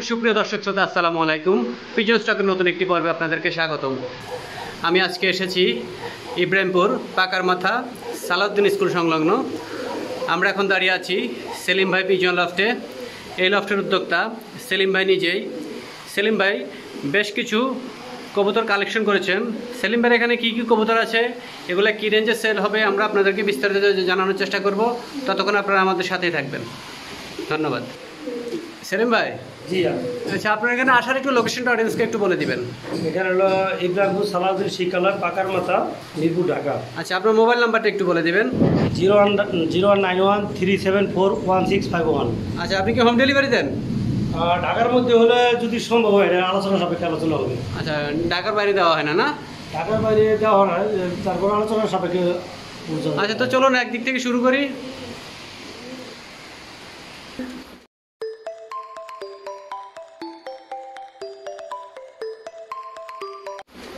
সুপ্রিয় দর্শক শ্রোতা, আসসালামু আলাইকুম। পিজন স্টকের নতুন একটি পর্বে আপনাদেরকে স্বাগতম। আমি আজকে এসেছি ইব্রাহিমপুর পাকার মাথা সালাউদ্দিন স্কুল সংলগ্ন। আমরা এখন দাঁড়িয়ে আছি সেলিম ভাই পিজন লফটে। এই লফটের উদ্যোক্তা সেলিম ভাই নিজেই। সেলিম ভাই বেশ কিছু কবুতর কালেকশন করেছেন। সেলিম ভাইয়ের এখানে কী কী কবুতর আছে, এগুলো কী রেঞ্জে সেল হবে, আমরা আপনাদেরকে বিস্তারিত জানানোর চেষ্টা করব। ততক্ষণ আপনারা আমাদের সাথেই থাকবেন। ধন্যবাদ। সেলিম ভাই, জি আচ্ছা, আপনার এখানে আসার একটু লোকেশনটা অডিয়েন্সকে একটু বলে দিবেন। এখানে হলো ইব্রাহিমপুর সালাউদ্দিন শিকালার পাকার মাথা, মিরপুর, ঢাকা। আচ্ছা, আপনার মোবাইল নাম্বারটা একটু বলে দিবেন। 019137416551। আচ্ছা, আপনি কি হোম ডেলিভারি দেন? ঢাকার মধ্যে হলে যদি সম্ভব হয়, আলোচনা সাপেক্ষে আলোচনা হবে। আচ্ছা, ঢাকার বাইরে দেওয়া হয় না? না, ঢাকার বাইরে দেওয়া হয় না, তারপর আলোচনা সাপেক্ষে। আচ্ছা, তো চলুন একদিক থেকে শুরু করি।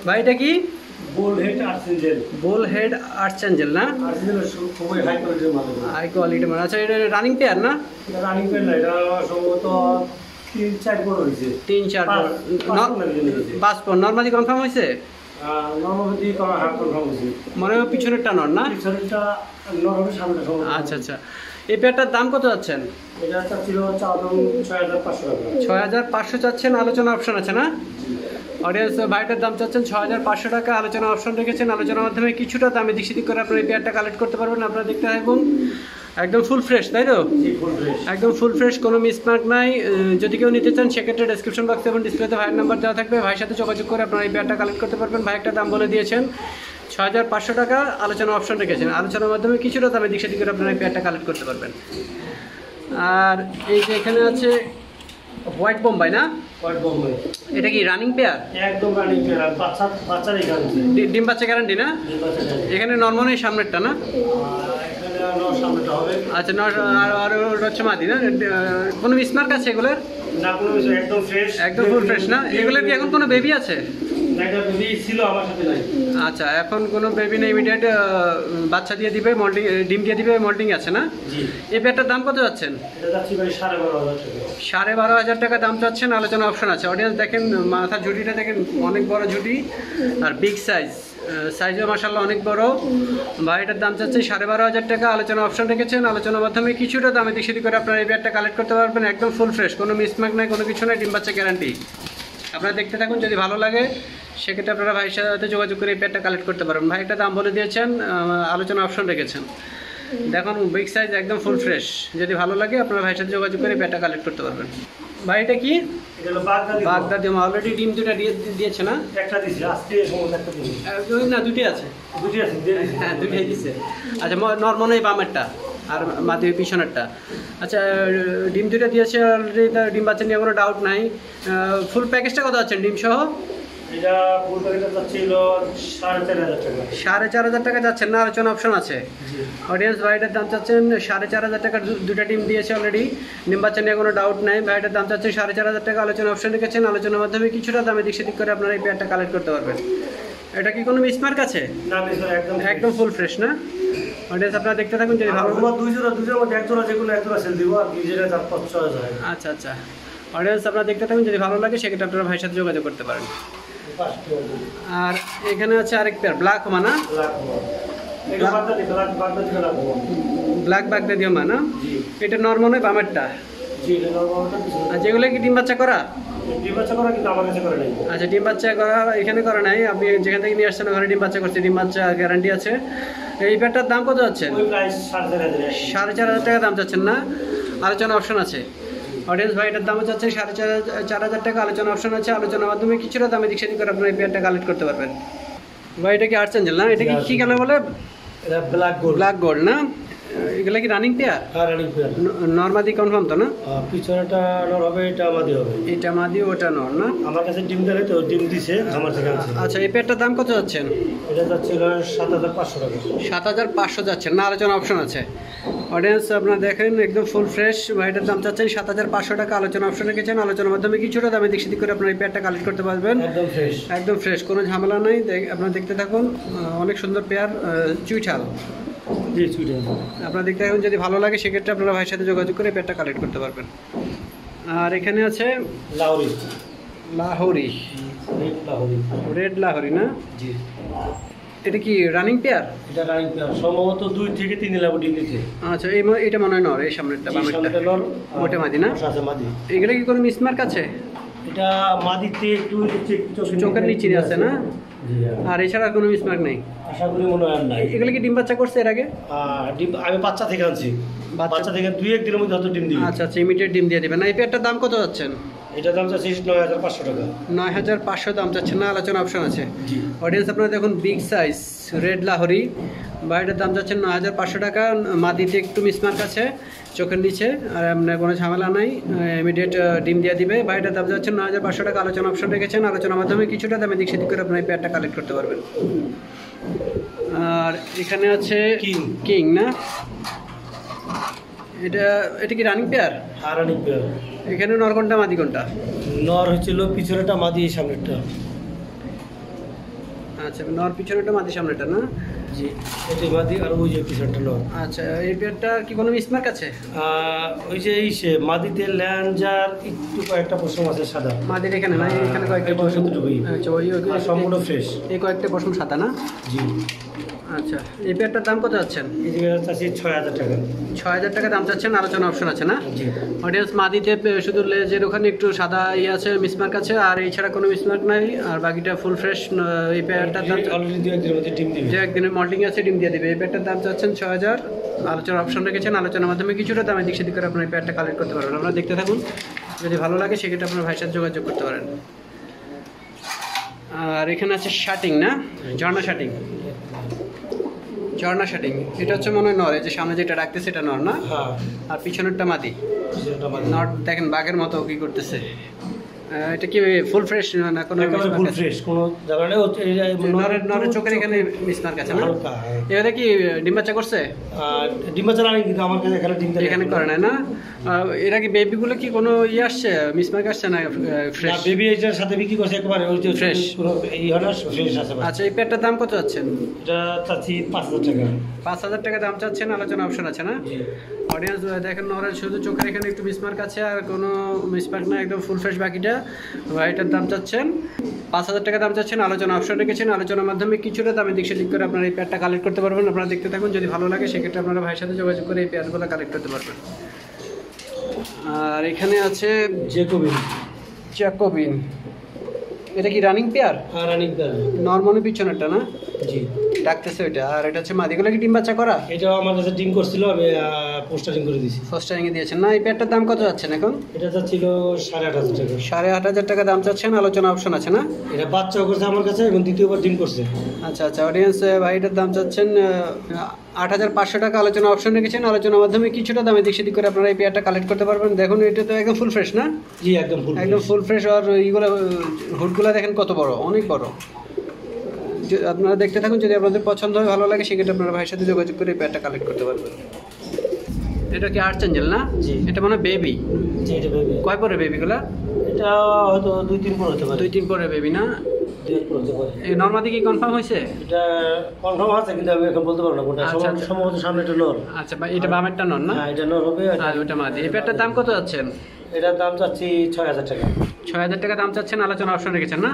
ভাই, এটা কি? বোল হেড আর্চেঞ্জেল। বোল হেড আর্চেঞ্জেল না? আর্চেঞ্জেল খুবই হাই কোয়ালিটির মাল। হাই কোয়ালিটি মানে। আচ্ছা, এটা রানিং পেয়ার না? রানিং পেয়ার না, এটা সম্ভবত 3-4 বড় হয়েছে। 3-4 5 নর্মালি কনফার্ম হয়েছে? নর্মালি কনফার্ম হয়েছে। মনে হয় পিছনেরটা নর না? পিছনেরটা নর হবে, সামনেটা সম্ভবত। আচ্ছা আচ্ছা, এই পেয়ারটার দাম কত যাচ্ছেন? এটা ছিল 6,500 টাকা। 6,500 চাচ্ছেন, আলোচনা অপশন আছে না? অডিয়েন্স ভাইটার দাম চাচ্ছেন 6,500 টাকা, আলোচনা অপশন রেখেছেন। আলোচনার মাধ্যমে কিছুটা দামে দিক দিক করে আপনার এই পেয়ারটা কালেক্ট করতে পারবেন। আপনারা দেখতে থাকুন। একদম ফুল ফ্রেশ, তাই তো? একদম ফুল ফ্রেশ, কোনো মিসমার্ক নাই। যদি কেউ নিতে চান সেক্ষেত্রে ডেসক্রিপশন বক্সে এবং ডিসপ্লেতে ভাইয়ের নাম্বার দেওয়া থাকবে। ভাইয়ের সাথে যোগাযোগ করে আপনারা এই পেয়ারটা কালেক্ট করতে পারবেন। ভাই একটা দাম বলে দিয়েছেন 6,500 টাকা, আলোচনা অপশন রেখেছেন। আলোচনার মাধ্যমে কিছুটা দামে দিক দিক করে আপনারা এই পেয়ারটা কালেক্ট করতে পারবেন। আর এই যে এখানে আছে হোয়াইট বোম্বাই না? হোয়াইট বোম্বাই। এটা কি রানিং পেয়ার? একদম রানিং পেয়ার, বাচ্চারই গ্যারান্টি। ডিম বাচ্চা গ্যারান্টি না? এখানে নর্মালি সামনেরটা না? এখানে নর সামনেটা হবে। আচ্ছা, নর আর হচ্ছে মাদি না? কোনো মিসমার্ক আছে এগুলোর? না, কোনো কিছু, একদম ফ্রেশ, একদম ফুল ফ্রেশ না? এগুলোর কি এখন কোনো বেবি আছে? না, এটা বেবি ছিল, আমার সাথে নাই। আচ্ছা, এখন কোনো বেবি নেই, ইমিডিয়েট বাচ্চা দিয়ে দিবে, মল্টিং ডিম দিয়ে দিবে, মল্টিং আছে না? জি। এই পেয়ারটার দাম কত যাচ্ছেন? এটা যাচ্ছি ভাই 12,500 টাকা। 12,500 টাকা দাম চাচ্ছেন, আলোচনা অপশন আছে। অডিয়েন্স দেখেন, মাথার ঝুটিটা দেখেন, অনেক বড় ঝুটি আর বিগ সাইজও মাশাআল্লাহ অনেক বড়। ভাইটার দাম চাচ্ছে 12,500 টাকা, আলোচনা অপশন রেখেছেন। আলোচনার মাধ্যমে কিছুটা দামে দিক করে আপনারা এই পেয়ারটা কালেক্ট করতে পারবেন। একদম ফুল ফ্রেশ, কোনো মিসমার্ক নাই, কোনো কিছু নাই, ডিম বাচ্চা গ্যারান্টি। আপনারা দেখতে থাকুন, যদি ভালো লাগে সেক্ষেত্রে আপনারা ভাইয়ের সাথে যোগাযোগ করে এই পেয়ারটা কালেক্ট করতে পারবেন। ভাই একটা দাম বলে দিয়েছেন, আলোচনা অপশন রেখেছেন। দেখুন বিগ সাইজ, একদম ফুল ফ্রেশ। যদি ভালো লাগে আপনারা ভাইয়ের সাথে যোগাযোগ করে এই পেয়ারটা কালেক্ট করতে পারবেন। ভাই, এটা কি? এটা হলো বাগদাদি। অলরেডি ডিম দুটা দিয়েছে না? একটা দিছি, আজকে সম্ভবত একটা দিছি। না, দুটি আছে। দুটি আছে, হ্যাঁ, দুটাই দিচ্ছে। আচ্ছা, নর্মাল এই বামেরটা আর মাদি পিছনেরটা। আচ্ছা, ডিম দুটা দিয়েছে অলরেডি, তার ডিম বাচ্চা নিয়ে কোনো ডাউট নাই। ফুল প্যাকেজটা কত আছেন ডিম সহ? এটা ফুল প্যাকেজটা যাচ্ছিল 4,500 টাকা। 4,500 টাকা যাচ্ছেন না? আলোচনা অপশন আছে। অডিয়েন্স ভাইটার দাম চাচ্ছেন 4,500 টাকার, দুটা ডিম দিয়েছে অলরেডি, ডিম বাচ্চা নিয়ে কোনো ডাউট নাই। ভাইটার দাম চাচ্ছেন 4,500 টাকা, আলোচনা অপশন রেখেছেন। আলোচনার মাধ্যমে কিছুটা দামে দিক সেদিক করে আপনারা এই পেয়ারটা কালেক্ট করতে পারবেন। এটা কি কোনো মিসমার্ক আছে? না, একদম একদম ফুল ফ্রেশ না? অডিয়েন্স আপনারা দেখতে থাকুন যদি ভালো আমার দুই জোড়া মধ্যে এক জোড়া যে কোনো এক জোড়া সেল দিব আর কি, যেটা 4-5 চয়েস হয়। আচ্ছা আচ্ছা, অডিয়েন্স আপনারা দেখতে থাকুন যদি ভালো লাগে সেক্ষেত্রে আপনারা ভাইয়ের সাথে যোগাযোগ করতে পারেন। আর এখানে আছে আরেক পেয়ার ব্ল্যাক মানা, ব্ল্যাক বাগদা দিয়ে মানা, এটা নর্মাল নয় বামেরটা। আর যেগুলো কি ডিম বাচ্চা করা? ডিম বাচ্চা করা কিন্তু আমার কাছে করে নাই। আচ্ছা, ডিম বাচ্চা করা এখানে করা নাই, আপনি যেখান থেকে নিয়ে আসছেন ওখানে ডিম বাচ্চা করছে, ডিম বাচ্চা গ্যারান্টি আছে। এই পেয়ারটার দাম কত যাচ্ছেন? ওই প্রাইস 4,500। 4,500 টাকা দাম চাচ্ছেন না? আলোচনা অপশন আছে। অডিয়েন্স ভাই এটার দাম চাচ্ছে 4,500 টাকা, আলোচনা অপশন আছে। আলোচনার মাধ্যমে কিছুটা দামে দিক সেদিক করে আপনার এই পেয়ারটা কালেক্ট করতে পারবেন। ভাই এটা কি আর্চেঞ্জেল না? এটা কি কালার বলে? এটা ব্ল্যাক গোল্ড। ব্ল্যাক গোল্ড না? এগুলা কি রানিং পেয়ার? হ্যাঁ, রানিং পেয়ার। নর্মাদি কনফার্ম তো না? পিছনেটা নর হবে, এটা আমাদের হবে। এটা মাদি, ওটা নর না? আমার কাছে ডিম দেয় তো, ডিম দিছে আমার থেকে আনছে। আচ্ছা, এই পেয়ারটার দাম কত যাচ্ছেন? এটা যাচ্ছিল 7,500 টাকা। 7,500 যাচ্ছেন না? আলোচনা অপশন আছে। অডিয়েন্স আপনারা দেখেন একদম ফুল ফ্রেশ, ভাইটার দাম চাচ্ছেন 7,500 টাকা, আলোচনা অপশন রেখেছেন। আলোচনার মাধ্যমে কিছুটা দামে দিক সেদিক করে আপনার এই পেয়ারটা কালেক্ট করতে পারবেন। একদম ফ্রেশ, একদম ফ্রেশ, কোনো ঝামেলা নেই। আপনারা দেখতে থাকুন, অনেক সুন্দর পেয়ার, চুইঠাল। জি সুইডেন। আপনারা দেখতে থাকুন যদি ভালো লাগে সেক্ষেত্রে আপনারা ভাইয়ের সাথে যোগাযোগ করে পেয়ারটা কালেক্ট করতে পারবেন। আর এখানে আছে লাহোরি, লাহোরি, লাহোরি, রেড লাহোরি না? জি। এটা কি রানিং পেয়ার? এটা রানিং পেয়ার, সম্ভবত 2 থেকে 3 লেবু ডিম দিতে। আচ্ছা, এটা মনে হয় নর, এই সামনেরটা বামেরটা ওটা মাদি না? আছে মাদি। এগুলো কি কোনো মিসমার্ক আছে? এটা মাদিতে একটু চোখের নিচে আছে না? জি। আর এছাড়া কোনো মিসমার্ক নেই? আশা করি মনে হয় আর নাই। এগুলো কি ডিম বাচ্চা করছে এর আগে? ডিম আমি বাচ্চা থেকে আনছি, বাচ্চা থেকে 2-1 দিনের মধ্যে হয়তো ডিম দিবে। আচ্ছা আচ্ছা, ইমিডিয়েট ডিম দিয়ে দেবেন না? এই পেয়ারটার দাম কত যাচ্ছেন? এটা দাম চাচ্ছি 9,500 টাকা। 9,500 দাম চাচ্ছেন না? আলোচনা অপশন আছে। জি। অডিয়েন্স আপনারা দেখুন বিগ সাইজ রেড লাহোরি, বাড়িটার দাম যাচ্ছেন 9,500 টাকা। মাদিতে একটু মিসমার্ক আছে চোখের নিচে, আর আপনার কোনো ঝামেলা নাই, ইমিডিয়েট ডিম দিয়ে দিবে। বাড়িটার দাম যাচ্ছেন 9,500 টাকা, আলোচনা অপশন রেখেছেন। আলোচনার মাধ্যমে কিছুটা দামে দিক সেদিক করে আপনার এই পেয়ারটা কালেক্ট করতে পারবেন। আর এখানে আছে কিং না? এটা কি রানিং পেয়ার? হ্যাঁ, রানিং পেয়ার। এখানে নর কোনটা মাদি কোনটা? নর হচ্ছিল পিছনেটা, মাদি সামনেরটা। আচ্ছা, নর পিছনেটা মাদি সামনেটা না? জি, এটাই মাদি আর ওই যে পিছনেটা নর। আচ্ছা, এই পেয়ারটা কি কোনো মিসমার্ক আছে? ওই যে মাদিতে ল্যাঞ্জার একটু কয়েকটা পশম আছে সাদা। মাদির এখানে না? এখানে কয়েকটা এটা পশম। শুধুটুকুই। আচ্ছা, ওই সম্পূর্ণ ফ্রেশ। এই কয়েকটা পশম সাদা না? জি। আচ্ছা, এই পেয়ারটার দাম কত যাচ্ছেন? এই জায়গায় চাচ্ছি 6,000 টাকা। 6,000 টাকা দাম চাচ্ছেন, আলোচনা অপশন আছে না? জি। অডিয়েন্স মাদিতে শুধু লেজের ওখানে একটু সাদা আছে, মিসমার্ক আছে, আর এছাড়া কোনো মিসমার্ক নাই, আর বাকিটা ফুল ফ্রেশ। এই পেয়ারটার দাম অলরেডি 2-1 দিনের মধ্যে ডিম দিবে। যে একদিনের মল্টিং আছে, ডিম দিয়ে দিবে। এই পেয়ারটার দাম চাচ্ছেন 6,000, আলোচনার অপশন রেখেছেন। আলোচনার মাধ্যমে কিছুটা দামে দিক সেদিক করে আপনার এই পেয়ারটা কালেক্ট করতে পারবেন। আপনারা দেখতে থাকুন, যদি ভালো লাগে সেক্ষেত্রে আপনার ভাইয়ের সাথে যোগাযোগ করতে পারেন। আর এখানে আছে শাটিং না? ঝর্ণা শাটিং, ঝর্ণা শাটিং। এটা হচ্ছে মনে হয় নর, এই যে সামনে যেটা রাখতেছে এটা নর না? হ্যাঁ, আর পিছনেরটা মাদি। পিছনেরটা মাদি। নর দেখেন বাঘের মতো কি করতেছে। এটা কি ফুল ফ্রেশ না? কোনো একেবারে ফুল ফ্রেশ, কোনো জায়গা নেই। নরের চোখের এখানে মিসমার্ক আছে না? হালকা, হ্যাঁ। এবারে কি ডিম বাচ্চা করছে? ডিম বাচ্চা রানিং, কিন্তু আমার কাছে এখানে ডিম দেয় এখানে করে নাই না? এরা কি বেবিগুলো কি কোনো আসছে, মিসমার্ক আসছে না? ফ্রেশ বেবি এটার সাথে বিক্রি করছে একেবারে ওই যে Fresh। কোনো এই হয় না, ফ্রেশ আছে। আচ্ছা, এই পেয়ারটার দাম কত যাচ্ছেন? এটা চাচ্ছি 5,000 টাকা। 5,000 টাকা দাম চাচ্ছেন, আলোচনা অপশন আছে না? জি। অডিয়েন্স দেখেন নরের শুধু চোখের এখানে একটু মিসমার্ক আছে, আর কোনো মিসমার্ক না, একদম ফুল ফ্রেশ বাকিটা। এটার দাম চাচ্ছেন 5,000 টাকা দাম চাচ্ছেন, আলোচনা অপশন রেখেছেন। আলোচনার মাধ্যমে কিছুটা দামে দিক সেদিক করে আপনারা এই পেয়ারটা কালেক্ট করতে পারবেন। আপনারা দেখতে থাকুন, যদি ভালো লাগে সেক্ষেত্রে আপনারা ভাইয়ের সাথে যোগাযোগ করে এই পেয়ারগুলো কালেক্ট করতে পারবেন। আর এখানে আছে জেকোবিন, জ্যাকোবিন। এটা কি রানিং পেয়ার? হ্যাঁ, রানিং পেয়ার। নর্মালি পিছনেরটা না? জি। ডাকতেছে ওইটা। আর এটা হচ্ছে মাদিগুলো কি ডিম বাচ্চা করা? এটাও আমার কাছে ডিম করছিল, আমি পোস্টারিং করে দিয়েছি। ফার্স্ট টাইমে দিয়েছেন না? এই পেয়ারটার দাম কত যাচ্ছেন এখন? এটা চাচ্ছিল 8,500 টাকা। 8,500 টাকা দাম চাচ্ছেন, আলোচনা অপশন আছে না? এটা বাচ্চাও করছে আমার কাছে, এবং দ্বিতীয়বার ডিম করছে। আচ্ছা আচ্ছা, অডিয়েন্স ভাই এটার দাম চাচ্ছেন 8,500 টাকা, আলোচনা অপশন রেখেছেন। আলোচনার মাধ্যমে কিছুটা দামে দিক সেদিক করে আপনারা এই পেয়ারটা কালেক্ট করতে পারবেন। দেখুন এটা তো একদম ফুল ফ্রেশ না? জি, একদম ফুল, একদম ফুল ফ্রেশ। আর এইগুলো হুডগুলো দেখেন কত বড়, অনেক বড়। আপনারা দেখতে থাকুন, যদি আপনাদের পছন্দ হয়, ভালো লাগে সেক্ষেত্রে আপনারা ভাইয়ের সাথে যোগাযোগ করে এই পেয়ারটা কালেক্ট করতে পারবেন। এটা কি আর্চেঞ্জেল না? জি। এটা মানে বেবি। জি, এটা বেবি। কয় পরে বেবিগুলা? এটা হয়তো 2-3 পর হতে পারে। 2-3 পরে বেবি না? হতে পারে। এই নর্মাদি কি কনফার্ম হয়েছে? এটা কনফার্ম আছে কিন্তু আমি এখন বলতে পারবো না কোনটা। আচ্ছা, সম্ভবত সামনে এটা নর। আচ্ছা ভাই, এটা বামেরটা নন না? হ্যাঁ, এটা নর হবে। আর ওটা মাদি। এই পেয়ারটার দাম কত যাচ্ছেন? এটার দাম চাচ্ছি 6000 টাকা। 6000 টাকা দাম চাচ্ছেন, আলোচনা অপশন রেখেছেন না?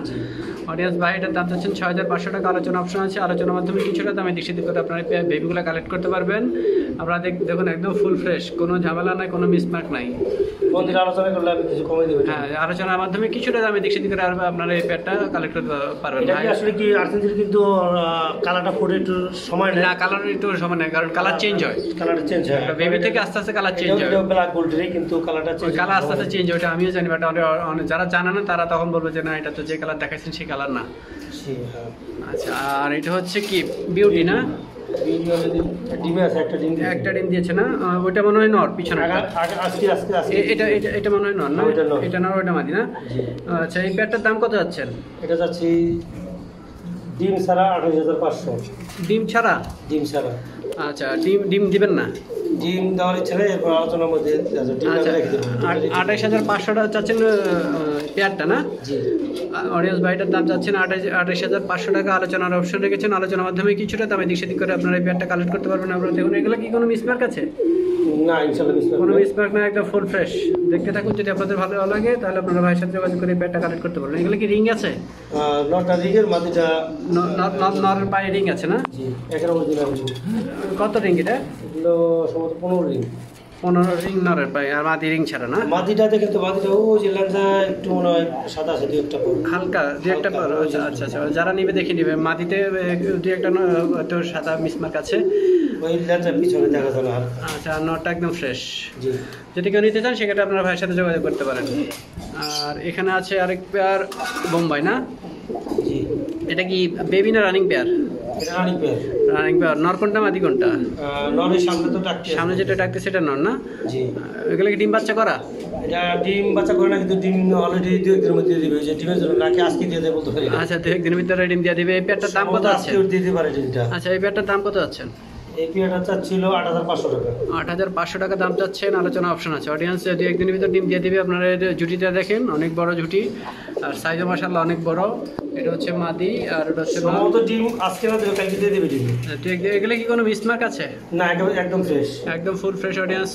অডিয়েন্স ভাই, এটার দাম চাচ্ছেন 6500 টাকা, আলোচনা অপশন আছে। আলোচনার মাধ্যমে কিছুটা দামে দৃষ্টি করে আপনারা বেবিগুলো কালেক্ট করতে পারবেন। আপনারা দেখুন একদম ফুল ফ্রেশ, কোনো ঝামেলা নাই, কোনো মিসমার্ক নাই। বন্ধুরা আলোচনা করলে আমি কিছু কমে দেবেন। হ্যাঁ, আলোচনার মাধ্যমে কিছুটা দামে দৃষ্টি করে আপনারা এই পেয়ারটা কালেক্ট করতে পারবেন। এটা কি আসলে কি আর্জেন্টিনা কিন্তু কালারটা ফোটে একটু সময় নেয় না, কালার একটু সময় নেই, কারণ কালার চেঞ্জ হয়। কালারটা চেঞ্জ হয় বেবি থেকে আস্তে আস্তে কালার চেঞ্জ হয়। ব্ল্যাক গোল্ডেরই কিন্তু কালারটা চেঞ্জ কালার আস্তে আস্তে চেঞ্জ হয়, ওটা আমিও জানি, বাট যারা জানে না তারা তখন বলবে যে না, এটা তো যে কালার দেখাচ্ছেন সেই কালার না। আচ্ছা, আর এটা হচ্ছে কি বিউটি না? ডিমে আছে, একটা ডিম একটা ডিম দিয়েছে না? ওইটা মনে হয় নর, পিছনে এটা এটা এটা মনে হয় নর না? এটা নর, ওইটা মাদি না? আচ্ছা, এই পেয়ারটার দাম কত যাচ্ছেন? এটা যাচ্ছি ডিম ছাড়া 28500। ডিম ছাড়া? ডিম ছাড়া। আচ্ছা, ডিম ডিম দিবেন না? ডিম দেওয়ার ইচ্ছা নেই, এরপর আলোচনার মধ্যে ডিম আচ্ছা, রেখে দেবো। 28500 টাকা চাচ্ছেন পেয়ারটা না? জি। অডিয়েন্স ভাইটার দাম চাচ্ছেন 28500 টাকা, আলোচনার অপশন রেখেছেন। আলোচনার মাধ্যমে কিছুটা দামে দিক সেদিক করে আপনারা এই পেয়ারটা কালেক্ট করতে পারবেন। আপনারা দেখুন, এগুলো কি কোনো মিসমার্ক আছে? না, ইনশাআল্লাহ কোনো মিসমার্ক না, একদম ফুল ফ্রেশ। দেখতে থাকুন, যদি আপনাদের ভালো লাগে তাহলে আপনারা ভাইয়ের সাথে যোগাযোগ করে এই পেয়ারটা কালেক্ট করতে পারবেন। এগুলো কি রিং আছে? নটা রিংয়ের মাটিটা নরের পায়ে রিং আছে না? জি, একের অরিজিনাল রিং। কত রিং এটা? এগুলো সম্ভবত 15 রিং। 15 রিং নরের পায়ে, আর মাদি রিং ছাড়া না? মাটিটাতে কিন্তু মাটিটা ও যে লেন্সা একটু মনে হয় সাদা আছে, দু একটা পর হালকা দু একটা পর। আচ্ছা আচ্ছা আচ্ছা, যারা নিবে দেখে নিবে। মাটিতে দু একটা তো সাদা মিসমার্ক আছে। ওই লেন্সা পিছনে দেখা যায় না। আচ্ছা, আর নটটা একদম ফ্রেশ। জি। যদি কেউ নিতে চান সেক্ষেত্রে আপনার ভাইয়ের সাথে যোগাযোগ করতে পারেন। আর এখানে আছে আরেক পেয়ার বোম্বাই না? জি। এটা কি বেবি না রানিং পেয়ার? এটা রানিং পেয়ার। Running pair. নর কোনটা, মাদি কোনটা? নরের সামনে তো ডাকতে সামনে যেটা ডাকতে সেটা নর না? জি। এগুলো কি ডিম বাচ্চা করা? এটা ডিম বাচ্চা করে না, কিন্তু ডিম অলরেডি 2 একদিনের মধ্যে দিয়ে দিবে। যে ডিমের জন্য নাকি আজকে দিয়ে দেবে বলতে পারি। আচ্ছা, 2 একদিনের ভিতরে ডিম দিয়ে দিবে। এই পেয়ারটার দাম কত আছে? আজকে দিতে পারে ডিমটা। আচ্ছা, এই পেয়ারটার দাম কত আছেন? এই পেয়ারটা চাচ্ছিল 8500 টাকা। 8500 টাকা দাম চাচ্ছেন, আলোচনা অপশন আছে। অডিয়েন্স 2 একদিনের ভিতর ডিম দিয়ে দিবে। আপনারা জুটিটা দেখেন, অনেক বড় জুটি, আর সাইজও মাশাআল্লাহ অনেক বড়। এটা হচ্ছে মাদি, আর এটা হচ্ছে সম্ভবত ডিম আজকে না দেবে, কালকে দিয়ে দেবে ডিম। এগুলো কি কোনো মিসমার্ক আছে? না, একদম ফ্রেশ, একদম ফুল ফ্রেশ। অডিয়েন্স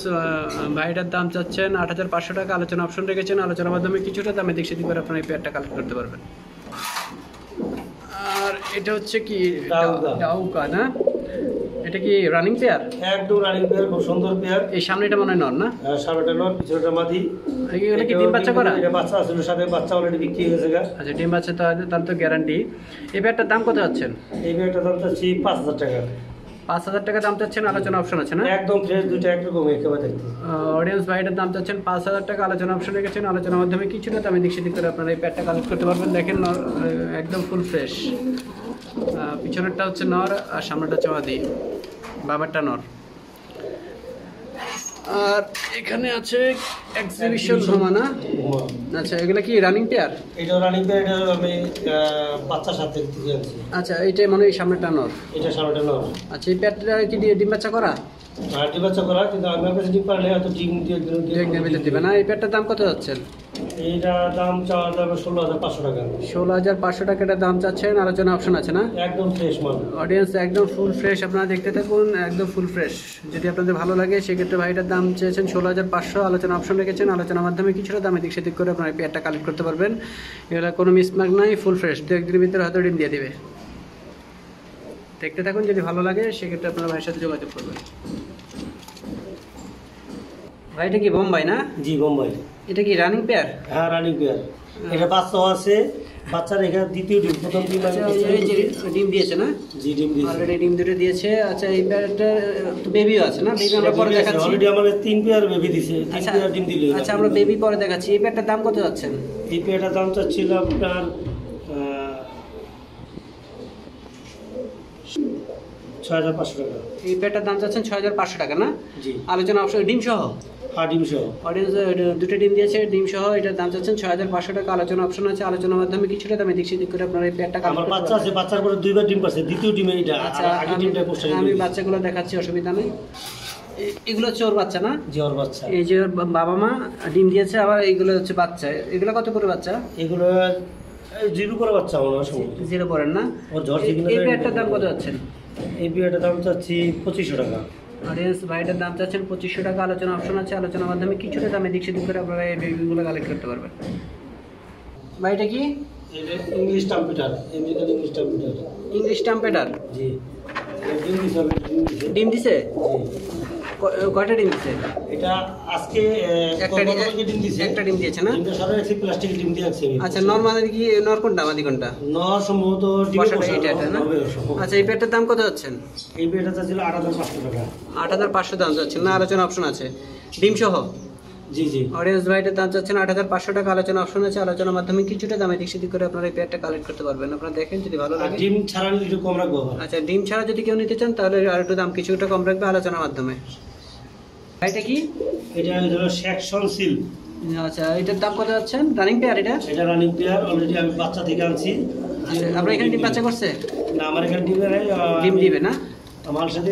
ভাইটার দাম চাচ্ছেন 8500 টাকা, আলোচনা অপশন রেখেছেন। আলোচনার মাধ্যমে কিছুটা দামে দিক সেদিক করে আপনারা এই পেয়ারটা কালেক্ট করতে পারবেন। আর এটা হচ্ছে কি ডাউকা না? এটা কি রানিং পেয়ার? একদম রানিং পেয়ার, খুব সুন্দর পেয়ার। এই সামনেটা মনে হয় নর না? সামনেটা নর, পিছনেটা মাদি। এগুলো কি ডিম বাচ্চা করা? এটা বাচ্চা আসলে সাথে বাচ্চা অলরেডি বিক্রি হয়েছে গা। আচ্ছা, ডিম বাচ্চা তো তার তো গ্যারান্টি। এই পেয়ারটার দাম কত যাচ্ছেন? এই পেয়ারটার দাম চাচ্ছি 5000 টাকা। 5000 টাকা দাম চাচ্ছেন, আলোচনা অপশন আছে না? একদম ফ্রেশ, দুটো একরকম একেবারে দেখতে। অডিয়েন্স ভাইটার দাম চাচ্ছেন 5000 টাকা, আলোচনা অপশন রেখেছেন। আলোচনার মাধ্যমে কিছুটা দামে দিক সেদিক করে আপনারা এই পেয়ারটা কালেক্ট করতে পারবেন। দেখেন একদম ফুল ফ্রেশ। পিছনেরটা হচ্ছে নর, আর সামনেটা হচ্ছে মাদি, বাবারটা নর। আর এখানে আছে এক্সিবিশন ঘুমানা। আচ্ছা, এগুলো কি রানিং পেয়ার? এটা রানিং পেয়ার, এটা আমি বাচ্চার সাথে থেকে আনছি। আচ্ছা, এইটা মনে হয় সামনেটা নর। এটা সামনেটা নর। আচ্ছা, এই পেয়ারটা কি ডিম বাচ্চা করা? আর ডিম বাচ্চা করা, কিন্তু আমার কাছে ডিম পারলে হয়তো ডিম দিয়ে দিবে না। এই পেয়ারটার দাম কত যাচ্ছেন? এইটা দাম চাওয়া যাবে 16500 টাকা। 16500 টাকাটা দাম চাচ্ছেন, আলোচনা অপশন আছে না? একদম ফ্রেশ মাল। অডিয়েন্স একদম ফুল ফ্রেশ, আপনারা দেখতে থাকুন, একদম ফুল ফ্রেশ। যদি আপনাদের ভালো লাগে সেক্ষেত্রে ভাইটার দাম চেয়েছেন 16500, আলোচনা অপশন রেখেছেন। আলোচনার মাধ্যমে কিছুটা দামে দিক সেদিক করে আপনারা পেয়ারটা কালেক্ট করতে পারবেন। এগুলো কোনো মিসমার্ক নাই, ফুল ফ্রেশ। 2 একদিনের ভিতরে হয়তো ডিম দিয়ে দেবে। দেখতে থাকুন, যদি ভালো লাগে সেক্ষেত্রে আপনারা ভাইয়ের সাথে যোগাযোগ করবেন। ভাই, এটা কি বোম্বাই না? জি, বোম্বাই। এটা কি রানিং পেয়ার? হ্যাঁ, রানিং পেয়ার। এটা বাচ্চাও আছে, বাচ্চার এখানে দ্বিতীয় ডিম, প্রথম ডিম ডিম দিয়েছে না? জি, ডিম দিয়েছে, অলরেডি ডিম দুটো দিয়েছে। আচ্ছা, এই পেয়ারটা তো বেবিও আছে না? বেবি আমরা পরে দেখাচ্ছি। অলরেডি আমাদের 3 পেয়ার বেবি দিছে, 3 পেয়ার ডিম দিল। আচ্ছা, আমরা বেবি পরে দেখাচ্ছি। এই পেয়ারটার দাম কত যাচ্ছেন? এই পেয়ারটার দাম চাচ্ছিল আপনার 6500 টাকা। এই পেয়ারটার দাম চাচ্ছেন 6500 টাকা না? জি। আলোচনা অপশন ডিম সহ? হ্যাঁ, ডিম সহ। অডিয়েন্স দুটো ডিম দিয়েছে, ডিম সহ। এটার দাম চাচ্ছেন 6500 টাকা, আলোচনা অপশন আছে। আলোচনার মাধ্যমে কিছুটা দামে দিক সেদিক করে আপনারা এই পেয়ারটা আমার বাচ্চা আছে, বাচ্চার পরে 2বার ডিম পাচ্ছে, দ্বিতীয় ডিমে এটা। আচ্ছা, আগে ডিমটা পোস্টার আমি বাচ্চাগুলো দেখাচ্ছি, অসুবিধা নেই। এগুলো হচ্ছে ওর বাচ্চা না? জি, ওর বাচ্চা। এই যে ওর বাবা মা ডিম দিয়েছে, আবার এইগুলো হচ্ছে বাচ্চা। এগুলো কত করে বাচ্চা? এগুলো জিরো করে বাচ্চা আমার সম্ভবত। জিরো পরেন না? ওর জ্বর ঠিক না। এই পেয়ারটার দাম কত যাচ্ছেন? এই বিয়েটার দাম চাচ্ছি 2500 টাকা। অডিয়েন্স ভাইটার দাম চাচ্ছেন 2500 টাকা, আলোচনা অপশন আছে, আলোচনার মাধ্যমে কিছুটা দামে দিক সেদিক করে আপনারা এই বেবিগুলো কালেক্ট করতে পারবেন। ভাইটা কি? এটা ইংলিশ টাম্পিটার, আমেরিকান ইংলিশ টাম্পিটার। ইংলিশ টাম্পেটার? জি। ডিম দিছে, ডিম দিছে? জি। কয়টা ডিম দিছে? এটা আজকে ডিম দিছে। একটা ডিম দিয়েছে না? ডিমটা সরাই আছে, প্লাস্টিক ডিম দিয়ে আছে। আচ্ছা, নরমাল কি নর কোনটা মাদি কোনটা? নর সম্ভবত ডিমে বসাটা বসা এইটা না? হবে সম্ভবত। আচ্ছা, এই পেয়ারটার দাম কত যাচ্ছেন? এই বিয়েটা চাচ্ছিল 8500 টাকা। 8500 দাম যাচ্ছেন না? আলোচনা অপশন আছে ডিম সহ? জি জি। অডিয়েন্স ভাইটার দাম চাচ্ছেন 8500 টাকা, আলোচনা অপশন আছে, আলোচনার মাধ্যমে কিছুটা দামে দিক সেদিক করে আপনারা এই পেয়ারটা কালেক্ট করতে পারবেন। আপনারা দেখেন যদি ভালো আর লাগে। ডিম ছাড়া নিলে একটু কম রাখবো আবার। আচ্ছা, ডিম ছাড়া যদি কেউ নিতে চান তাহলে আর একটু দাম কিছুটা কম রাখবে আলোচনার মাধ্যমে। এটা কি? এটা হলো সেকশন সিল। আচ্ছা, এটার দাম কত যাচ্ছেন? রানিং পেয়ার এটা? এটা রানিং পেয়ার, অলরেডি আমি বাচ্চা থেকে আনছি। আচ্ছা, আপনার এখানে ডিম বাচ্চা করছে? না, আমার এখানে ডিম নেই। ডিম দিবে না? আমার সাথে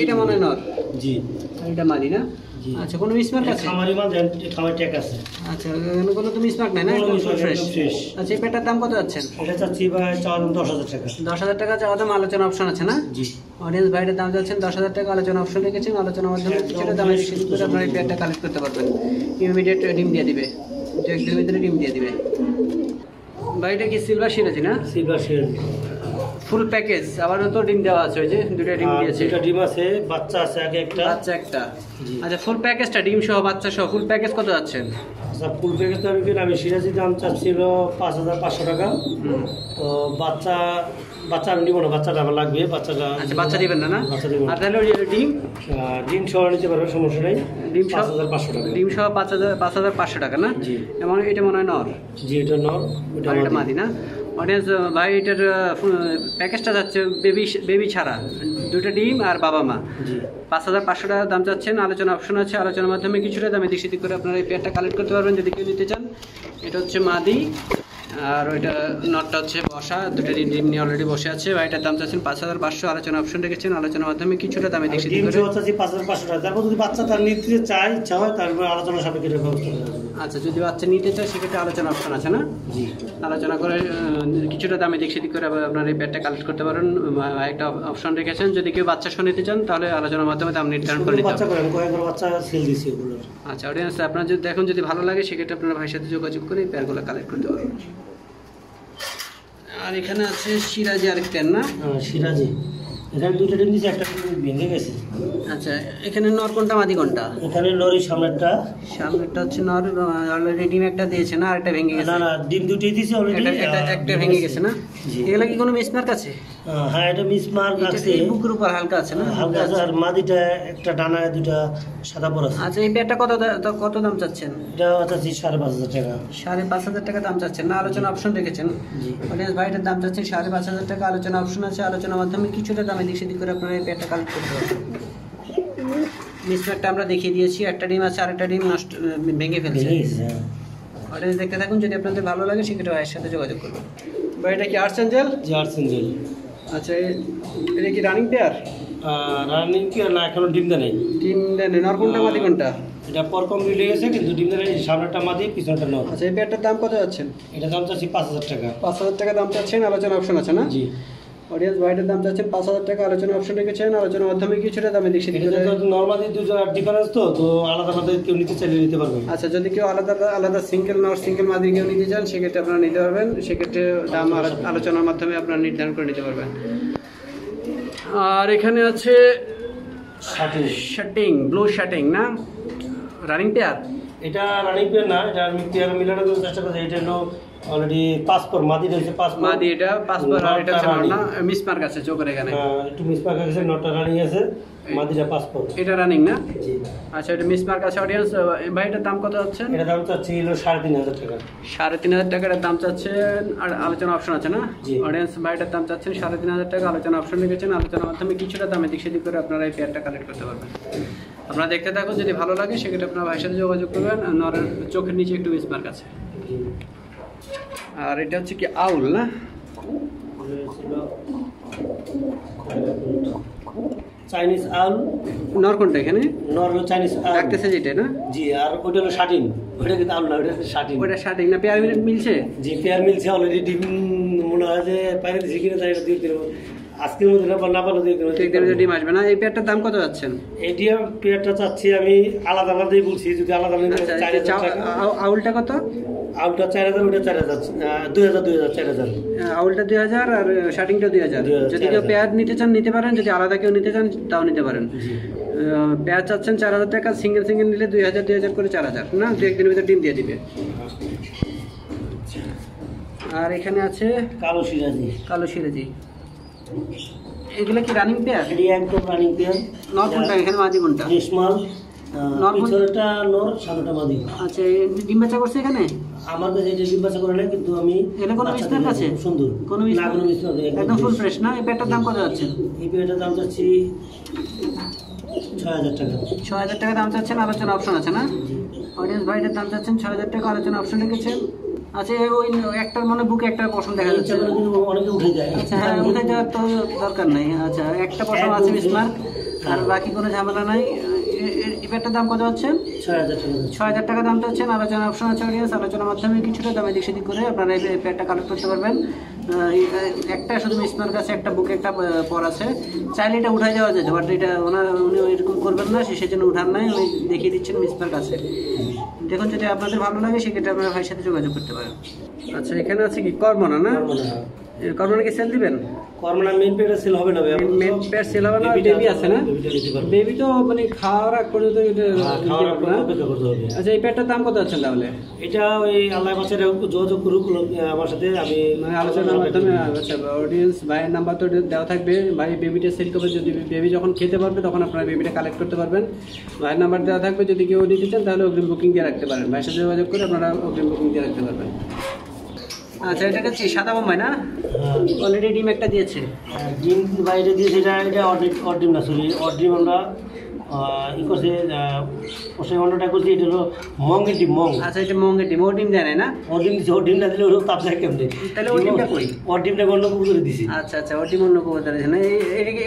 এটা মনে হয় নর? জি। এটা মাদি না? জি। আচ্ছা, কোনো মিসমার্ক আছে? খামারি মাল দেন, খামারি ট্যাগ আছে। আচ্ছা, কোনো তো মিসমার্ক নাই না? কোনো একদম mismark, ফ্রেশ। একদম fresh। আচ্ছা, এই পেয়ারটার দাম কত যাচ্ছেন? এটা চাচ্ছি ভাই 10,000 টাকা। 10,000 টাকা চাওয়া দাম, আলোচনা অপশন আছে না? জি। অডিয়েন্স ভাইটার দাম যাচ্ছেন 10,000 টাকা, আলোচনা অপশন রেখেছেন, আলোচনার মাধ্যমে কিছুটা দামে শেষ করে আপনারা এই পেয়ারটা কালেক্ট করতে পারবেন। ইমিডিয়েট ডিম দিয়ে দিবে, 1 দিনের ভিতরে ডিম দিয়ে দিবে। ভাইটা কি সিলভার সিরাজি না? Silver shell. ফুল প্যাকেজ, আবার তো ডিম দেওয়া আছে, ওই যে দুটো ডিম দিয়েছে। এটা ডিম আছে, বাচ্চা আছে আগে একটা। বাচ্চা একটা। জি। আচ্ছা, ফুল প্যাকেজটা ডিম সহ বাচ্চা সহ ফুল প্যাকেজ কত যাচ্ছেন? আচ্ছা, ফুল প্যাকেজ আমি সিরাজি দাম চাচ্ছিল 5500 টাকা। তো বাচ্চা আমি নিব না, বাচ্চাটা আমার লাগবে। বাচ্চাটা আচ্ছা, বাচ্চা দিবেন না না? বাচ্চা দিব না। আর তাহলে ওই ডিম? ডিম সহ নিতে পারবে, সমস্যা নেই। ডিম সহ 5500 টাকা। ডিম সহ 5500 টাকা না? জি। এমন এটা মনে হয় নর? জি, এটা নর, আর এটা মাদি না? অডিয়েন্স ভাই, এটার প্যাকেজটা যাচ্ছে বেবি ছাড়া, দুটো ডিম আর বাবা মা। জি। 5500 টাকা দাম চাচ্ছেন, আলোচনা অপশন আছে, আলোচনার মাধ্যমে কিছুটা দামে দিক সেদিক করে আপনারা এই পেয়ারটা কালেক্ট করতে পারবেন যদি কেউ নিতে চান। এটা হচ্ছে মাদি, আর ওইটা নটটা হচ্ছে বসা, দুটো ডিম নিয়ে অলরেডি বসে আছে। ভাইটার দাম চাচ্ছেন 5500, আলোচনা অপশন রেখেছেন, আলোচনার মাধ্যমে কিছুটা দামে দিক সেদিক ডিম করে। সহ চাচ্ছি 5500 টাকা। তারপর যদি বাচ্চা তার নিতে চায়, ইচ্ছা হয়, তারপর আলোচনা সাপেক্ষে এটা ব্যবস্থা করা যাবে। আচ্ছা, যদি বাচ্চা নিতে চায় সেক্ষেত্রে আলোচনা অপশন আছে না? জি। আলোচনা করে কিছুটা দামে দিক সেদিক করে আপনার এই পেয়ারটা কালেক্ট করতে পারেন। একটা অপশন রেখেছেন, যদি কেউ বাচ্চা সহ নিতে চান তাহলে আলোচনার মাধ্যমে দাম নির্ধারণ করে নিতে বাচ্চা হবে। করে আমি কয়েকবার বাচ্চা সেল দিচ্ছি ওগুলো। আচ্ছা, অডিয়েন্স আপনার যদি দেখুন যদি ভালো লাগে সেক্ষেত্রে আপনার ভাইয়ের সাথে যোগাযোগ করে এই পেয়ারগুলো কালেক্ট করতে পারবেন। আর এখানে আছে সিরাজি আরেক পেয়ার না? সিরাজি। এখানে দুটো ডিম দিচ্ছে, একটা ডিম ভেঙে গেছে। আচ্ছা, এখানে নর কোনটা মাদি কোনটা? এখানে লরি সামনেরটা। সামনেরটা হচ্ছে নর, অলরেডি ডিম একটা দিয়েছে না? আরেকটা ভেঙে গেছে? না না, ডিম দুটোই দিছে অলরেডি। একটা ভেঙে গেছে না? জি। এগুলা কি কোনো মিসমার্ক আছে? হ্যাঁ, এটা মিসমার্ক আছে। এই বুকের উপর হালকা আছে না? হালকা আছে। আর মাদিটা একটা ডানায় দুটা সাদা পড়া আছে। আচ্ছা, এই পেয়ারটা কত দাম চাচ্ছেন? এটা চাচ্ছি 5500 টাকা। 5500 টাকা দাম চাচ্ছেন না? আলোচনা অপশন রেখেছেন। জি। অডিয়েন্স ভাইটার দাম চাচ্ছেন 5500 টাকা, আলোচনা অপশন আছে, আলোচনার মাধ্যমে কিছুটা দামে দিক সেদিক করে আপনারা এই পেয়ারটা কালেক্ট করতে পারবেন। মিসম্যাচটা আমরা দেখিয়ে দিয়েছি, একটা ডিম আছে, আরেকটা ডিম নষ্ট ভেঙে ফেলছে। ভেঙে গেছে, হ্যাঁ। অডিয়েন্স দেখতে থাকুন, যদি আপনাদের ভালো লাগে সেক্ষেত্রে ভাইয়ের সাথে যোগাযোগ করবেন। ভাই, এটা কি আর্টস এঞ্জেল? জি, আর্সেঞ্জেল। আচ্ছা, এটা কি রানিং পেয়ার? রানিং কি না, এখনো ডিম দেয় নাই। ডিম দেন? নর কোনটা মাদি কোনটা? এটা পর কমপ্লিট হয়ে গেছে, কিন্তু ডিম দেয় নাই। সামনেরটা মাদি, পিছনটা নর। আচ্ছা, এই পেয়ারটার দাম কত যাচ্ছেন? এটা দাম চাচ্ছি 5000 টাকা। 5000 টাকা দাম চাচ্ছেন, আলোচনা অপশন আছে না? জি। অডিয়েন্স ভাইটার দাম চাচ্ছেন 5000 টাকা, আলোচনা অপশন রেখেছেন, আলোচনার মাধ্যমে কিছুটা দামে দিক সেদিক করে। নর্মালি দুটো ডিফারেন্স, তো আলাদা আলাদা কেউ নিতে চাইলে নিতে পারবে। আচ্ছা, যদি কেউ আলাদা আলাদা সিঙ্গেল নর সিঙ্গেল মাদি কেউ নিতে চান সেক্ষেত্রে আপনারা নিতে পারবেন, সেক্ষেত্রে দাম আলোচনার মাধ্যমে আপনারা নির্ধারণ করে নিতে পারবেন। আর এখানে আছে শাটিং, ব্লু শাটিং না? Running pair? এটা রানিং পেয়ার না, এটা আমি পেয়ার মিলানোর জন্য চেষ্টা করছি। এটা হলো অলরেডি পাসপোর্ট, মাদি রয়েছে পাসপোর্ট। মাদি এটা পাসপোর্ট, আর এটা হচ্ছে নর না? মিসমার্ক আছে চোখের এখানে, একটু মিসমার্ক আছে। নটা রানিং আছে, মাদিটা পাসপোর্ট। এটা রানিং না? জি। আচ্ছা, এটা মিসমার্ক আছে। অডিয়েন্স ভাই, এটার দাম কত যাচ্ছে? এটা দাম চাচ্ছি হলো 3500 টাকা। 3500 টাকার দাম চাচ্ছেন, আর আলোচনা অপশন আছে না? জি। অডিয়েন্স ভাইটার দাম চাচ্ছেন 3500 টাকা, আলোচনা অপশন রেখেছেন, আলোচনার মাধ্যমে কিছুটা দামে দিক সেদিক করে আপনারা এই পেয়ারটা কালেক্ট করতে পারবেন। আপনারা দেখতে থাকুন, যদি ভালো লাগে সেক্ষেত্রে আপনার ভাইয়ের সাথে যোগাযোগ করবেন। নরের চোখের নিচে একটু মিসমার্ক আছে। জি। আর এটা হচ্ছে কি আউল না? Chinese owl. নর কোনটা এখানে? নর হলো চাইনিজ আউল। ডাকতেছে যেটা না? জি। আর ওটা হলো শাটিন। ওটা কিন্তু আলু না, ওটা শার্টিং। ওটা শার্টিং না, পেয়ার মিলছে? জি পেয়ার মিলছে অলরেডি। ডিম মনে হয় যে পাইরে দিছি কিনা তাই এটা দিয়ে দিলাম আজকের মধ্যে, না পারলে দিয়ে দিলাম। একদিনের ভিতরে ডিম আসবে না। এই পেয়ারটার দাম কত যাচ্ছেন? এটি পেয়ারটা চাচ্ছি আমি আলাদা আলাদাই বলছি, যদি আলাদা নিতে আচ্ছা, 4000 টাকা। আউলটা কত? আউলটা 4000, ওটা 4000, 2000 4000। আউলটা 2000 আর শার্টিংটা 2000। যদি কেউ পেয়ার নিতে চান নিতে পারেন, যদি আলাদা কেউ নিতে চান তাও নিতে পারেন। পেয়ার চাচ্ছেন 4000 টাকা, সিঙ্গেল সিঙ্গেল নিলে 2000 করে 4000 না, 2-1 দিনের ভিতরে ডিম দিয়ে দিবে। আর এখানে আছে কালো সিরাজি। কালো সিরাজি। এগুলো কি রানিং পেয়ার? এটি একদম রানিং পেয়ার। নর কোনটা, এখানে মাদি কোনটা? রেশমাল, নর কোন? পিছনেরটা নর, সামনেটা মাদি। আচ্ছা, এই ডিম বাচ্চা করছে এখানে? আমার কাছে এটা ডিম বাচ্চা করে নাই, কিন্তু আমি এখানে কোনো বাচ্চা মিসমার্ক দিলে আছে? খুব সুন্দর। কোনো না, কোনো মিসমার্ক নেই, একদম ফুল ফ্রেশ না? এই পেয়ারটার দাম কত যাচ্ছে? এই পেয়ারটার দাম চাচ্ছি 6000 টাকা। 6000 টাকা দাম চাচ্ছেন, আলোচনা অপশন আছে না? অডিয়েন্স ভাইটার দাম চাচ্ছেন 6000 টাকা, আলোচনা অপশন রেখেছেন। আচ্ছা, ওই একটার মনে বুকে একটা পশম দেখা যাচ্ছে। ইচ্ছা করলে কিন্তু অনেকে উঠে যায়। আচ্ছা, হ্যাঁ, উঠে যাওয়ার তো দরকার নেই। আচ্ছা, একটা পশম আছে মিসমার্ক, আর বাকি কোনো ঝামেলা নাই। এই পেয়ারটার দাম কত হচ্ছে? 6000 টাকা। 6000 টাকা দাম চাচ্ছেন, আলোচনা অপশন আছে অডিয়েন্স। আলোচনার মাধ্যমে কিছুটা দামে দিক সেদিক করে আপনারা এই পেয়ারটা কালেক্ট করতে পারবেন। একটা শুধু মিসমার্ক আছে, একটা বুকে একটা পর আছে। চাইলে এটা উঠাই যাওয়া যায়, বাট এটা উনি এরকম করবেন না, সেই জন্য উঠান নাই, উনি দেখিয়ে দিচ্ছেন মিসমার্ক আছে। দেখুন, যদি আপনাদের ভালো লাগে সেক্ষেত্রে আপনারা ভাইয়ের সাথে যোগাযোগ করতে পারেন। আচ্ছা, এখানে আছে কি কর্মনা না? কর্মনা কি সেল দিবেন? কর্মনা মেইন পেয়ারটা সেল হবে না ভাই। মেন পেয়ার সেল হবে না, বেবি আছে না? বেবি তো মানে খাওয়ার আগ পর্যন্ত এটা খাওয়ার পর অপেক্ষা করতে হবে। আচ্ছা, এই পেয়ারটার দাম কত আছেন তাহলে? এটা ওই আল্লাহ বাচ্চারা যোগাযোগ করুক আমার সাথে, আমি মানে আলোচনার মাধ্যমে। আচ্ছা, অডিয়েন্স ভাইয়ের নাম্বার তো দেওয়া থাকবে, ভাই বেবিটা সেল করবে। যদি বেবি যখন খেতে পারবে তখন আপনারা বেবিটা কালেক্ট করতে পারবেন। ভাইয়ের নাম্বার দেওয়া থাকবে, যদি কেউ নিতে চান তাহলে অগ্রিম বুকিং দিয়ে রাখতে পারেন। ভাইয়ের সাথে যোগাযোগ করে আপনারা অগ্রিম বুকিং দিয়ে রাখতে পারবেন। আচ্ছা, এটা হচ্ছে সাদা বোম্বাই না? অলরেডি ডিম একটা দিয়েছে। ডিম বাইরে দিয়েছে, এটা অড ডিম না, সরি অড ডিম। আমরা ই করছি অন্যটা করছি, এটা হলো মঙ্গের ডিম, মঙ্গ। আচ্ছা, এটা মঙ্গের ডিম, ও ডিম দেয় না? ও ডিম দিচ্ছে, ও ডিম না দিলে ওরকম তাপ যায় কেমনি? তাহলে ও ডিমটা কই? ওর ডিমটা অন্য করে দিছি। আচ্ছা আচ্ছা, ও ডিম অন্য কবুতর আছে না?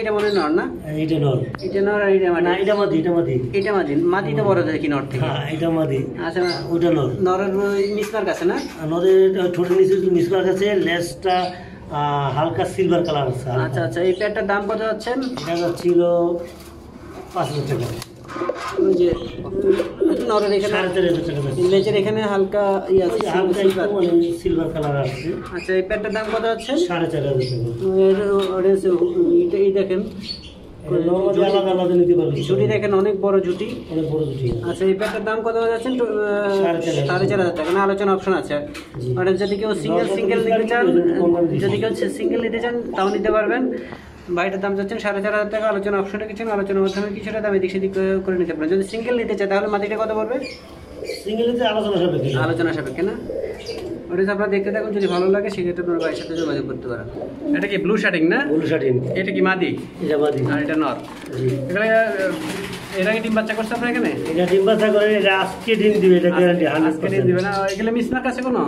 এটা মনে হয় নর না? এইটা নর। এটা নর আর এটা মাদি? না, এটা মাদি, এটা মাদি। এটা মাদি। মাদি তো বড় যায় কি নর থেকে? হ্যাঁ, এটা মাদি। আচ্ছা, ওইটা নর। নরের মিসমার্ক আছে না? নরের ঠোঁটের নিচে মিসমার্ক আছে, লেজটা হালকা সিলভার কালার আছে। আচ্ছা আচ্ছা, এই প্যাডটার দাম কত যাচ্ছেন? এটা ছিল 5000 টাকা। ওই যে নরের এখানে 4500 টাকা। লেজের এখানে হালকা আছে, হালকা সিলভার। সিলভার কালার আছে। আচ্ছা, এই প্যাডটার দাম কত যাচ্ছেন? 4500 টাকা। এই দেখেন নরমালি আলাদা আলাদা নিতে পারবে। ঝুটি দেখেন, অনেক বড় ঝুটি, অনেক বড় ঝুটি। আচ্ছা, এই প্যাডটার দাম কত যাচ্ছেন? 4500 টাকা না? আলোচনা অপশন আছে। মানে যদি কেউ সিঙ্গেল নিতে চান, যদি কেউ সিঙ্গেল নিতে চান তাও নিতে পারবেন। বাইটার দাম যাচ্ছেন 4500 টাকা। আলোচনা অপশন রেখেছেন, আলোচনার মাধ্যমে কিছুটা দামে দিক সেদিক করে নিতে পারেন। যদি সিঙ্গেল নিতে চায় তাহলে মাটিটা কত পড়বে? সিঙ্গেলিতে আলোচনা সাপেক্ষে। আলোচনা সাপেক্ষে না? ওটা আপনারা দেখতে থাকুন, যদি ভালো লাগে সেক্ষেত্রে আপনার ভাইয়ের সাথে যোগাযোগ করতে পারেন। এটা কি ব্লু শার্টিং না? ব্লু শার্টিং। এটা কি মাদি? এটা মাদি। আর এটা নর। জি। এটা কি ডিম বাচ্চা করছে আপনার এখানে? এটা ডিম বাচ্চা করে, এটা আজকে ডিম দিবে, এটা গ্যারান্টি। আজকে ডিম দিবে না? এগুলো মিসমার্ক আছে কোনো?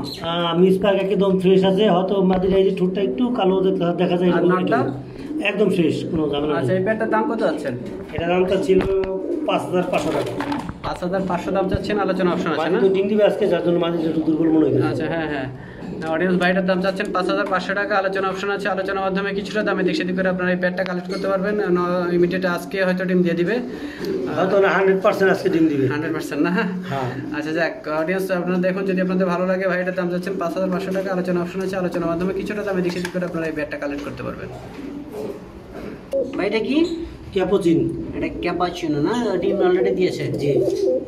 মিসপার্ক একদম ফ্রেশ আছে, হয়তো মাদিটা এই যে ঠোঁটটা একটু কালো দেখা যায়, আর নরটা? একদম ফ্রেশ, কোনো ঝামেলা আচ্ছা, নেই। এই প্যাডটার দাম কত যাচ্ছেন? এটা দামটা ছিল 5500 টাকা। 5500 দাম চাচ্ছেন, আলোচনা অপশন আছে না? মাদি তো ডিম দিবে আজকে, যার জন্য মাদি একটু দুর্বল মনে হয়। আচ্ছা, হ্যাঁ হ্যাঁ, অডিয়েন্স ভাইটার দাম চাচ্ছেন 5500 টাকা। আলোচনা অপশন আছে, আলোচনার মাধ্যমে কিছুটা দামে দেখে দিক করে আপনারা এই প্যাডটা কালেক্ট করতে পারবেন। ইমিডিয়েট আজকে হয়তো ডিম দিয়ে দিবে, হয়তো না 100% আজকে ডিম দিবে। 100% না? হ্যাঁ। আচ্ছা, যাক অডিয়েন্স, আপনারা দেখুন, যদি আপনাদের ভালো লাগে, ভাইটার দাম চাচ্ছেন 5500 টাকা। আলোচনা অপশন আছে, আলোচনার মাধ্যমে কিছুটা দামে দেখে দিক করে আপনারা এই প্যাডটা কালেক্ট করতে পারবেন। ভাইটা কি? ক্যাপুচিন। এটা ক্যাপাচিনো না? ডিম অলরেডি দিয়েছে? জি।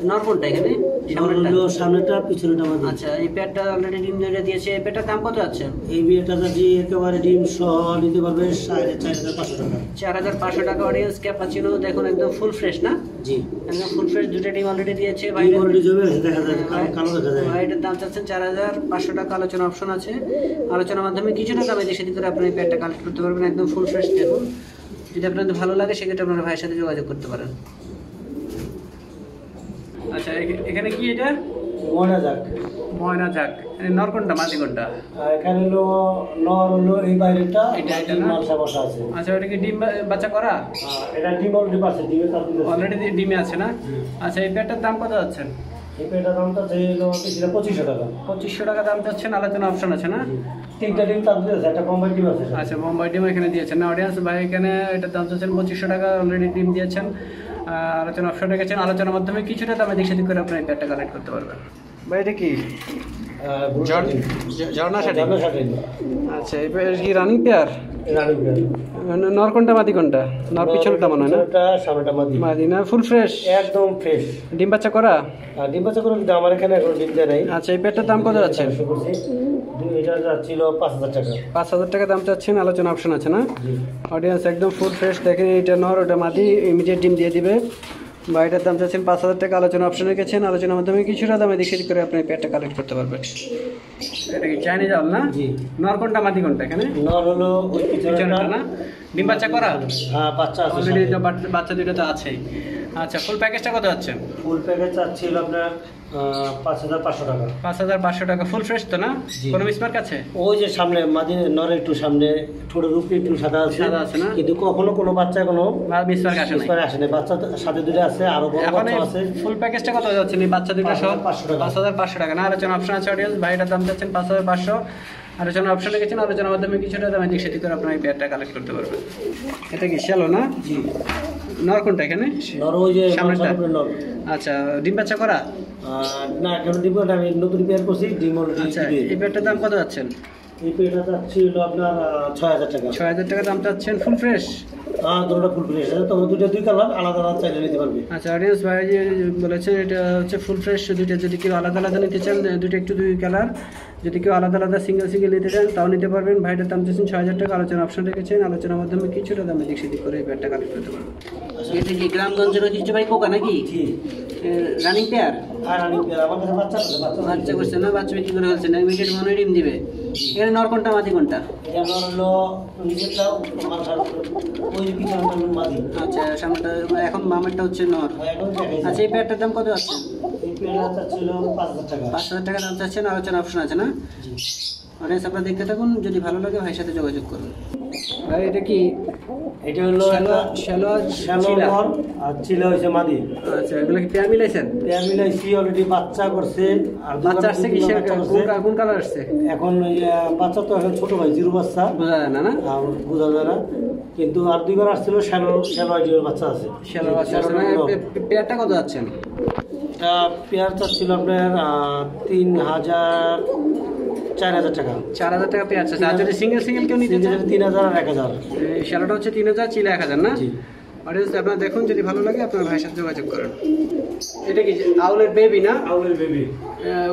নর কোনটা এখানে? সামনেটা পিছনেটা মাদি। আচ্ছা, এই প্যাডটা অলরেডি ডিম ধরে দিয়েছে। এই প্যাডটার দাম কত আছে? এই বিয়েটা যদি একেবারে ডিম সহ নিতে পারবে 4500 টাকা। 4500 টাকা। অডিয়েন্স ক্যাপাচিনো দেখুন, একদম ফুল ফ্রেশ না? জি, একদম ফুল ফ্রেশ, দুটো ডিম অলরেডি দিয়েছে। ভাই অলরেডি জমে আছে, দেখা যায় কালো দেখা যায়। এটার দাম চাচ্ছেন 4500 টাকা। আলোচনা অপশন আছে, আলোচনার মাধ্যমে কিছুটা দামে দেশে দিক করে আপনি এই প্যাডটা কালেক্ট করতে পারবেন। একদম ফুল ফ্রেশ দেখুন, যদি আপনাদের ভালো লাগে সেক্ষেত্রে আপনার ভাইয়ের সাথে যোগাযোগ করতে পারেন। আচ্ছা, এখানে কি এটা? ময়না যাক। ময়না যাক। নর কোনটা, মাদি কোনটা? এখানে হলো নর, হলো এই বাইরেটা, এটা না? মালসা বসা আছে। আচ্ছা, ওটা কি ডিম বাচ্চা করা? এটা ডিম অলরেডি পাচ্ছে, ডিমে তার অলরেডি ডিমে আছে না? আচ্ছা, এই প্যাডটার দাম কত যাচ্ছেন? এই পেয়ারটার দামটা ছিল 2500 টাকা। 2500 টাকা দাম চাচ্ছেন, আলোচনা অপশন আছে না? তিনটা ডিম তার দিয়েছে, একটা বোম্বাই ডিম আছে। আচ্ছা, বোম্বাই ডিম এখানে দিয়েছেন না অডিয়েন্স ভাই? এখানে এটার দাম চাচ্ছেন 2500 টাকা, অলরেডি ডিম দিয়েছেন। আলোচনা অপশন রেখেছেন, আলোচনার মাধ্যমে কিছুটা দামে দিক সেদিক করে আপনার এই পেয়ারটা কালেক্ট করতে পারবেন। ভাই এটা কি ঝর্ণা শাড়ি? আচ্ছা, এই পেয়ার কি রানিং পেয়ার? নর কোনটা মাদি কোনটা? নর পিছনটা মনে হয় না? সামনেটা মাদি। মাদি না? Full fresh? একদম ফ্রেশ। ডিম বাচ্চা করা? ডিম বাচ্চা করে আমার এখানে এখন ডিম দেয় নাই। আচ্ছা, এই পেয়ারটার দাম কত যাচ্ছে? এটা যাচ্ছিল 5000 টাকা। 5000 টাকা দাম চাচ্ছেন, আলোচনা অপশন আছে না? অডিয়েন্স একদম ফুল ফ্রেশ। দেখেন এটা নর, ওটা মাদি, ইমিডিয়েট ডিম দিয়ে দিবে। বা এটার দাম চাচ্ছেন 5000 টাকা, আলোচনা অপশন রেখেছেন। আলোচনার মাধ্যমে কিছুটা দামে দেখে করে আপনি পেয়ারটা কালেক্ট করতে পারবেন। এটা কি চাইনিজ আল না? জি। নর কোনটা মাদি কোনটা এখানে? নর হলো ওই পিছনেরটা না? ডিম বাচ্চা করা? হ্যাঁ, বাচ্চা আছে। অলরেডি বাচ্চা দুটো তো আছেই। আচ্ছা, ফুল প্যাকেজটা কত যাচ্ছে? ফুল প্যাকেজ চাচ্ছিল আপনার 5500 টাকা। 5500 টাকা। ফুল ফ্রেশ তো না? কোনো মিসমার্ক আছে? ওই যে সামনে মাঝে নর একটু সামনে ঠোঁটের উপরে একটু সাদা আছে। সাদা আছে না? কিন্তু কখনো কোনো বাচ্চা কোনো মিসমার্ক আসে না? মিসমার্ক আসে না। বাচ্চা সাথে দুটো আছে, আরো বড় এখন বাচ্চা আছে। ফুল প্যাকেজটা কত যাচ্ছে? এই বাচ্চা দুটো সহ 5500 টাকা না? আলোচনা অপশন আছে অডিয়েন্স, ভাইটার দাম যাচ্ছেন 5500। আলোচনা অপশন রেখেছেন, আলোচনার মাধ্যমে কিছুটা দামে দিক সেদিক করে আপনার এই পেয়ারটা কালেক্ট করতে পারবেন। এটা কি শ্যালো না? জি। নর কোনটা এখানে? নর ওই যে সামনেরটা? নর। আচ্ছা, ডিম বাচ্চা করা? না, এখন ডিম আমি নতুন পেয়ার করছি, ডিম অলরেডি। আচ্ছা, এই পেয়ারটার দাম কত যাচ্ছেন? এই পেয়ারটা চাচ্ছিল আপনার 6000 টাকা। 6000 টাকা দাম চাচ্ছেন। Full fresh? দুটোটা ফুল ফ্রেশ আছে, তবে দুটো দুই কালার, আলাদা আলাদা চাইলে নিতে পারবে। আচ্ছা, অডিয়েন্স ভাই যে বলেছেন এটা হচ্ছে ফুল ফ্রেশ। দুইটা যদি কেউ আলাদা আলাদা নিতে চান, দুটো একটু দুই কালার, যদি কেউ আলাদা আলাদা সিঙ্গেল সিঙ্গেল নিতে চান তাও নিতে পারবেন। ভাইটার দাম চাচ্ছেন 6000 টাকা, আলোচনা অপশন রেখেছেন। আলোচনার মাধ্যমে কিছুটা দামে দিক সেদিক করে এই পেয়ারটা কালেক্ট করতে পারবেন। এটা কি গ্রামগঞ্জের ঐতিহ্যবাহী কোকা নাকি? জি। Running pair? আর রানিং পেয়ার। আমার কাছে বাচ্চা আছে, বাচ্চা করছে না? বাচ্চা বিক্রি করে ফেলছে না? ইমিডিয়েট মনে ডিম দিবে। এখানে নর কোনটা মাদি কোনটা? এটা হলো নিজেরটা মাথার ওই যে পিছনটা মাদি। আচ্ছা, সামনেটা এখন মামেরটা হচ্ছে নর। এখন দেখাই। আচ্ছা, এই পেয়ারটার দাম কত আছে? এই পেয়ারটা ছিল 5000 টাকা। 5000 টাকা দাম চাচ্ছেন, আলোচনা অপশন আছে না? জি। অডিয়েন্স আপনারা দেখতে থাকুন, যদি ভালো লাগে ভাইয়ের সাথে যোগাযোগ করুন। ভাই এটা কি? এটা হলো শ্যালো নর আর ছিল হইছে মাদি। আচ্ছা, এগুলো কি পেয়ার মিলাইছেন? পেয়ার মিলাইছি, অলরেডি বাচ্চা করছে। আর বাচ্চা আসছে কি? কোন কালার আসছে? এখন বাচ্চা তো এখন ছোট ভাই, জিরো বাচ্চা, বোঝা যায় না? বোঝা যায় না। কিন্তু আর দুইবার আসছিল শ্যালো আইডিয়ার বাচ্চা আছে। শ্যালো বাচ্চা আছে না? পেয়ারটা কত যাচ্ছেন? এটা পেয়ার চাচ্ছিল আপনার 4000 টাকা। 4000 টাকা পেয়ার আছে। আর যদি সিঙ্গেল সিঙ্গেল কেউ নিতে চান? 3000 আর 1000। শ্যালোটা হচ্ছে 3000, চিলা 1000 না? জি। অডিয়েন্স আপনারা দেখুন, যদি ভালো লাগে আপনার ভাইয়ের সাথে যোগাযোগ করেন। এটা কি আউলের বেবি না? আউলের বেবি।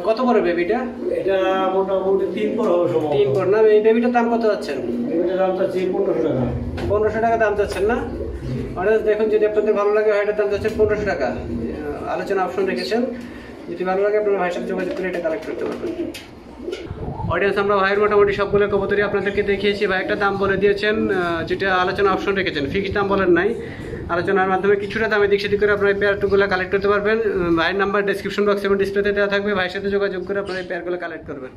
কত বড় বেবিটা? এটা মোটামুটি 3 পর হবে সম্ভবত। 3 পর না? এই বেবিটার দাম কত যাচ্ছেন? বেবিটার দাম চাচ্ছি 1500 টাকা। 1500 টাকা দাম চাচ্ছেন না? অডিয়েন্স দেখুন, যদি আপনাদের ভালো লাগে ভাইটার দাম চাচ্ছেন 1500 টাকা, আলোচনা অপশন রেখেছেন। যদি ভালো লাগে আপনার ভাইয়ের সাথে যোগাযোগ করে এটা কালেক্ট করতে পারবেন। অডিয়েন্স আমরা ভাইয়ের মোটামুটি সবগুলো কবুতরই আপনাদেরকে দেখিয়েছি। ভাই একটা দাম বলে দিয়েছেন, যেটা আলোচনা অপশন রেখেছেন, ফিক্সড দাম বলেন নাই। আলোচনার মাধ্যমে কিছুটা দামে দিক সেদিক করে আপনার এই পেয়ারগুলো কালেক্ট করতে পারবেন। ভাইয়ের নাম্বার ডেসক্রিপশন বক্স এবং ডিসপ্লেতে দেওয়া থাকবে, ভাইয়ের সাথে যোগাযোগ করে আপনার এই পেয়ারগুলো কালেক্ট করবেন।